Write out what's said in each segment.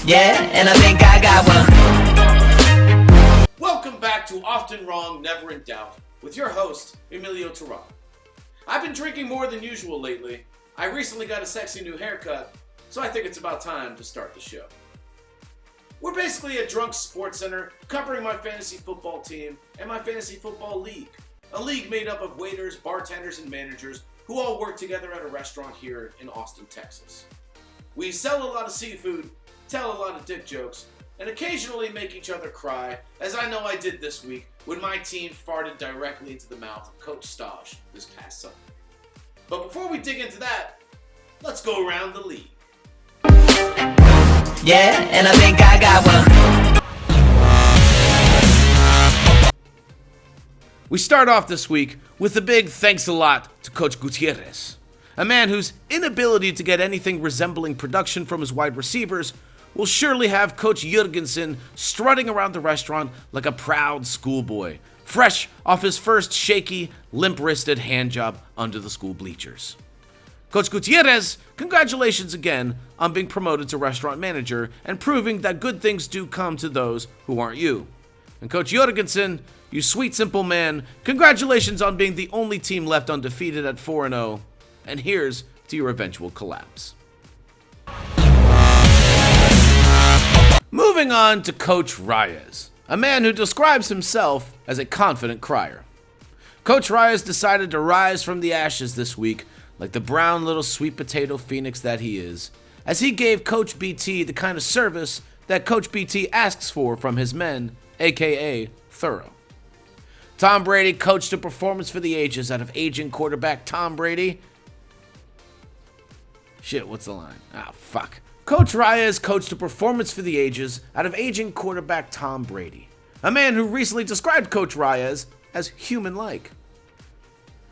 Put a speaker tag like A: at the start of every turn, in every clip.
A: Yeah, and I think I got one.
B: Welcome back to Often Wrong, Never in Doubt with your host, Emilio Terran. I've been drinking more than usual lately. I recently got a sexy new haircut, so I think it's about time to start the show. We're basically a drunk Sportscenter covering my fantasy football team and my fantasy football league. A league made up of waiters, bartenders, and managers who all work together at a restaurant here in Austin, Texas. We sell a lot of seafood, tell a lot of dick jokes, and occasionally make each other cry, as I know I did this week when my team farted directly into the mouth of Coach Staj this past Sunday. But before we dig into that, let's go around the league.
A: Yeah, and I think I got one.
B: We start off this week with a big thanks a lot to Coach Gutierrez, a man whose inability to get anything resembling production from his wide receivers will surely have Coach Jurgensen strutting around the restaurant like a proud schoolboy, fresh off his first shaky, limp-wristed handjob under the school bleachers. Coach Gutierrez, congratulations again on being promoted to restaurant manager and proving that good things do come to those who aren't you. And Coach Jurgensen, you sweet, simple man, congratulations on being the only team left undefeated at 4-0, and here's to your eventual collapse. Moving on to Coach Reyes, a man who describes himself as a confident crier. Coach Reyes decided to rise from the ashes this week like the brown little sweet potato phoenix that he is, as he gave Coach BT the kind of service that Coach BT asks for from his men, aka thorough. Tom Brady coached a performance for the ages out of aging quarterback Tom Brady. Shit, what's the line? Fuck. Coach Reyes coached a performance for the ages out of aging quarterback Tom Brady, a man who recently described Coach Reyes as human-like.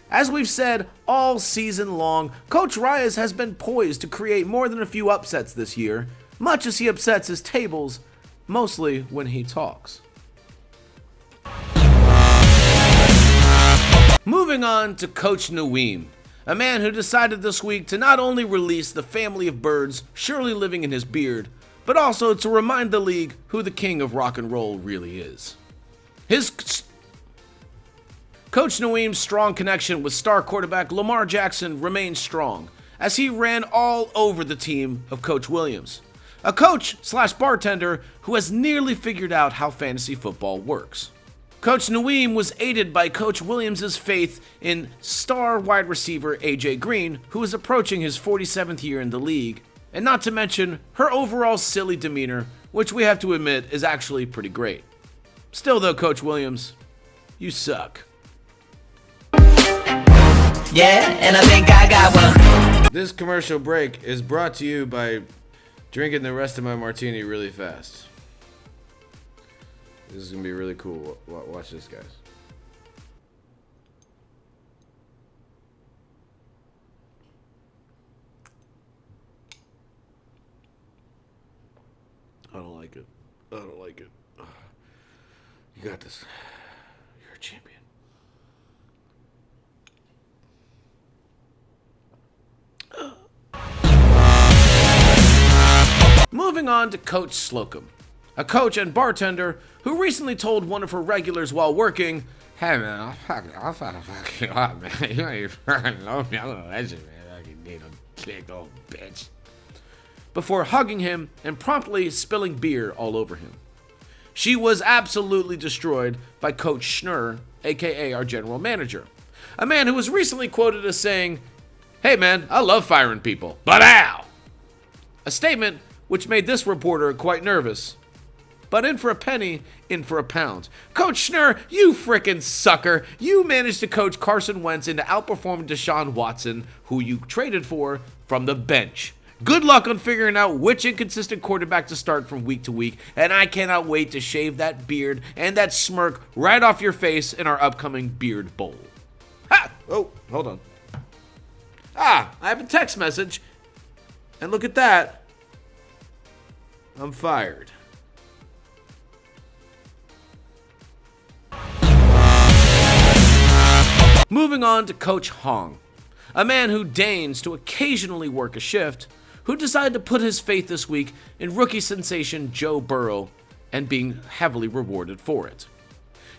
B: As we've said all season long, Coach Reyes has been poised to create more than a few upsets this year, much as he upsets his tables, mostly when he talks. Moving on to Coach Naweem, a man who decided this week to not only release the family of birds surely living in his beard, but also to remind the league who the king of rock and roll really is. Coach Naweem's strong connection with star quarterback Lamar Jackson remains strong, as he ran all over the team of Coach Williams, a coach/bartender who has nearly figured out how fantasy football works. Coach Naweem was aided by Coach Williams' faith in star wide receiver AJ Green, who is approaching his 47th year in the league, and not to mention her overall silly demeanor, which we have to admit is actually pretty great. Still though, Coach Williams, you suck.
A: Yeah, and I think I got one.
B: This commercial break is brought to you by drinking the rest of my martini really fast. This is going to be really cool. Watch this, guys. I don't like it. You got this. You're a champion. Moving on to Coach Slocum, a coach and bartender who recently told one of her regulars while working, "Hey man, I'll fuck you up, man. You know you fucking love me. I'm a legend, man. I can need a big old bitch." Before hugging him and promptly spilling beer all over him. She was absolutely destroyed by Coach Schnurr, aka our general manager, a man who was recently quoted as saying, "Hey man, I love firing people, but ow!" A statement which made this reporter quite nervous. But in for a penny, in for a pound. Coach Schnurr, you frickin' sucker. You managed to coach Carson Wentz into outperforming Deshaun Watson, who you traded for, from the bench. Good luck on figuring out which inconsistent quarterback to start from week to week, and I cannot wait to shave that beard and that smirk right off your face in our upcoming beard bowl. Ha! Oh, hold on. I have a text message, and look at that. I'm fired. Moving on to Coach Hong, a man who deigns to occasionally work a shift, who decided to put his faith this week in rookie sensation Joe Burrow and being heavily rewarded for it.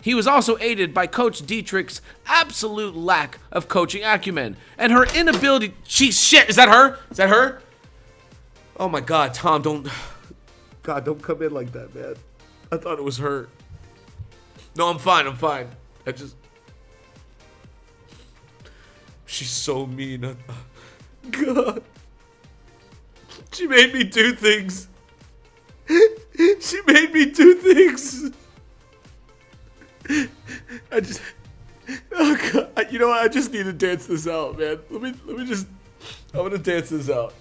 B: He was also aided by Coach Dietrich's absolute lack of coaching acumen and her inability. Shit, is that her? Is that her? Oh my God, Tom, don't come in like that, man. I thought it was her. No, I'm fine. She's so mean. God. She made me do things. Oh God, you know what? I just need to dance this out, man. I'm gonna dance this out.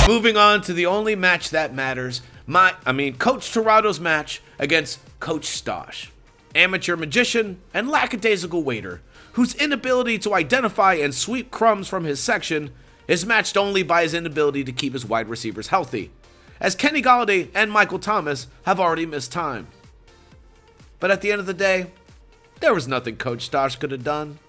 B: Moving on to the only match that matters, Coach Torado's match against Coach Stosh, amateur magician and lackadaisical waiter, whose inability to identify and sweep crumbs from his section is matched only by his inability to keep his wide receivers healthy, as Kenny Golladay and Michael Thomas have already missed time. But at the end of the day, there was nothing Coach Stosh could have done.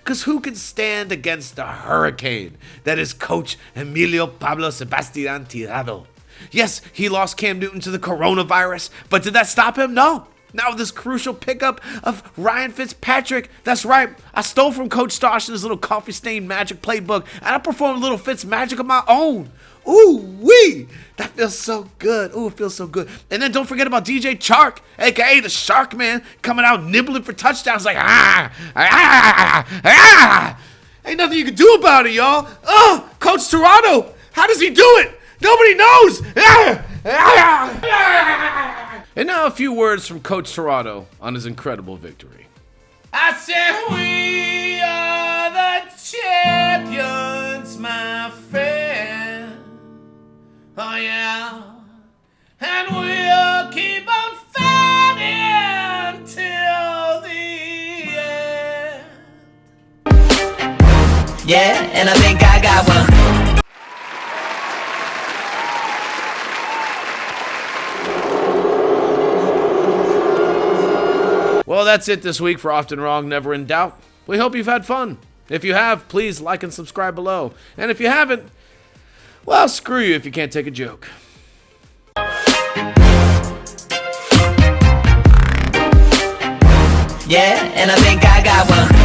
B: Because who can stand against the hurricane that is Coach Emilio Pablo Sebastian Tirado? Yes, he lost Cam Newton to the coronavirus, but did that stop him? No. Now with this crucial pickup of Ryan Fitzpatrick, that's right, I stole from Coach Stosh in his little coffee-stained magic playbook, and I performed a little Fitz magic of my own. Ooh wee! That feels so good. Ooh, it feels so good. And then don't forget about DJ Chark, aka the Shark Man, coming out nibbling for touchdowns like Ain't nothing you can do about it, y'all. Oh, Coach Toronto, how does he do it? Nobody knows. And now a few words from Coach Toronto on his incredible victory. I said we are the champions, my friend. Oh yeah, and we'll keep on fighting till the end.
A: Yeah, and I think I got one.
B: Well, that's it this week for Often Wrong, Never in Doubt. We hope you've had fun. If you have, please like and subscribe below. And if you haven't, well, screw you if you can't take a joke.
A: Yeah, and I think I got one.